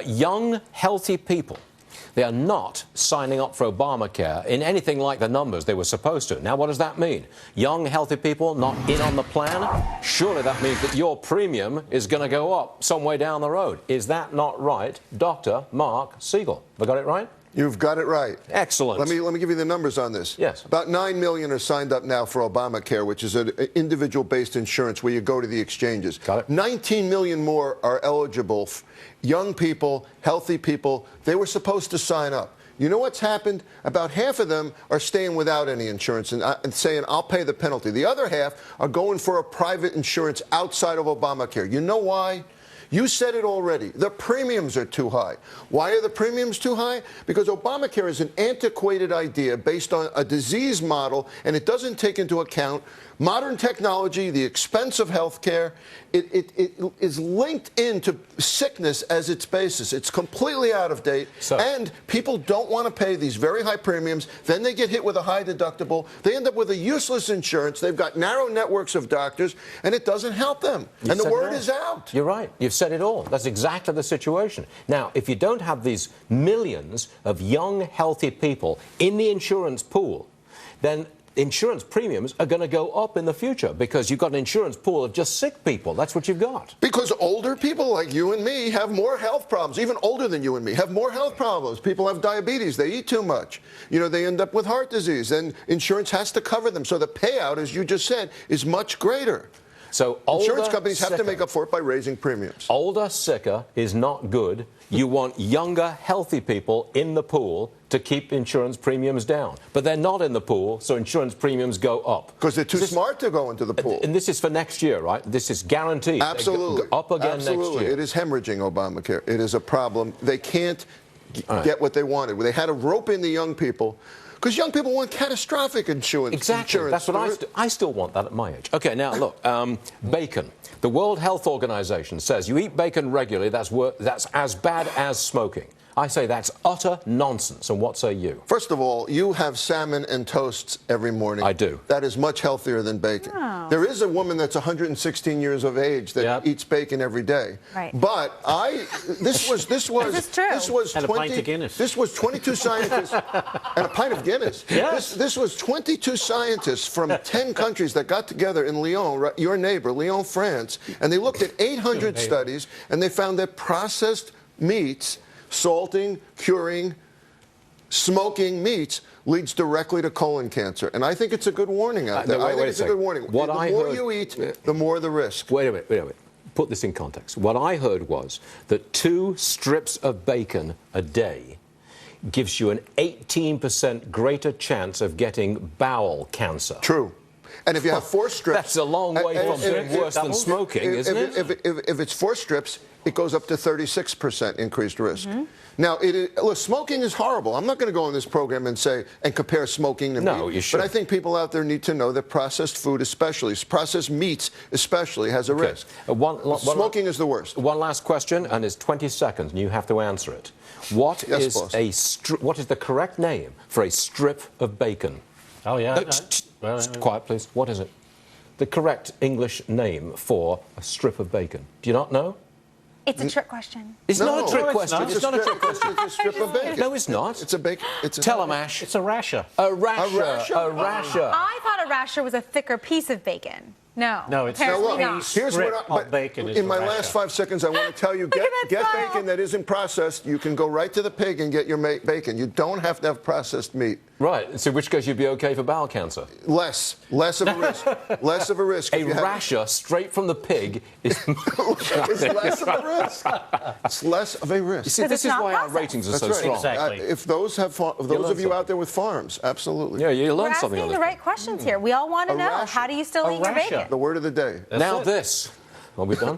Young, healthy people, they are not signing up for Obamacare in anything like the numbers they were supposed to. Now, what does that mean? Young, healthy people not in on the plan? Surely that means that your premium is going to go up some way down the road. Is that not right? Dr. Mark Siegel. Have I got it right? You've got it right. Excellent. Let me give you the numbers on this. Yes. About 9 million are signed up now for Obamacare, which is an individual-based insurance where you go to the exchanges. Got it. 19 million more are eligible. Young people, healthy people, they were supposed to sign up. You know what's happened? About half of them are staying without any insurance and saying, I'll pay the penalty. The other half are going for a private insurance outside of Obamacare. You know why? You said it already. The premiums are too high. Why are the premiums too high? Because Obamacare is an antiquated idea based on a disease model, and it doesn't take into account modern technology, the expense of health care. It is linked into sickness as its basis. It's completely out of date, and people don't want to pay these very high premiums. Then they get hit with a high deductible. They end up with a useless insurance. They've got narrow networks of doctors, and it doesn't help them. And the word is out. You're right. You've said it all. That's exactly the situation. Now, if you don't have these millions of young, healthy people in the insurance pool, then insurance premiums are going to go up in the future because you've got an insurance pool of just sick people. That's what you've got. Because older people like you and me have more health problems. Even older than you and me have more health problems. People have diabetes. They eat too much. You know, they end up with heart disease. And insurance has to cover them. So the payout, as you just said, is much greater. So insurance companies have to make up for it by raising premiums. Older, sicker is not good. You want younger, healthy people in the pool to keep insurance premiums down. But they're not in the pool, so insurance premiums go up. Because they're too smart to go into the pool. And this is for next year, right? This is guaranteed. Absolutely. Up again next year. It is hemorrhaging Obamacare. It is a problem. They can't get what they wanted. They had to rope in the young people. Because young people want catastrophic insurance. Exactly. That's what I still want that at my age. Okay, now look, bacon. The World Health Organization says you eat bacon regularly, that's as bad as smoking. I say that's utter nonsense. And what say you? First of all, you have salmon and toasts every morning. I do. That is much healthier than bacon. Oh. There is a woman that's 116 years of age that eats bacon every day. Right. But this was This is true. And a pint of Guinness. This was 22 scientists and a pint of Guinness. Yes. This was 22 scientists from 10 countries that got together in Lyon, your neighbor, Lyon, France, and they looked at 800 studies, and they found that processed meats, salting, curing, smoking meats leads directly to colon cancer. And I think it's a good warning out there. I think it's a good warning. The more you eat, the more the risk. Wait a minute. Put this in context. What I heard was that 2 strips of bacon a day gives you an 18% greater chance of getting bowel cancer. True. And if you have 4 strips... That's a long way from being worse than smoking, isn't it? If it's 4 strips, it goes up to 36% increased risk. Now, look, smoking is horrible. I'm not going to go on this program and compare smoking to meat. No, you should. But I think people out there need to know that processed food especially, processed meats especially, has a risk. Smoking is the worst. One last question, and it's 20 seconds, and you have to answer it. What is the correct name for a strip of bacon? Oh, yeah. Quiet, please. What is it? The correct English name for a strip of bacon. Do you not know? It's a trick question. It's not a trick question. It's not a trick question. It's a strip of bacon. No, it's not. It's a bacon. Tell him, Ash. It's a rasher. A rasher. I thought a rasher was a thicker piece of bacon. No, it's apparently not. Here's what bacon is in my last 5 seconds, I want to tell you, get bacon that isn't processed. You can go right to the pig and get your bacon. You don't have to have processed meat. Right. So in which case you'd be okay for bowel cancer? Less of a risk. Less of a risk. A rasher straight from the pig is it's less of a risk. It's less of a risk. You see, this is why our ratings are so strong. Exactly. If those of you out there with farms, absolutely. Yeah, you learn We're something on asking this. the right questions here. We all want to know. rasher. How do you still eat your bacon? The word of the day. Now this. Are we done?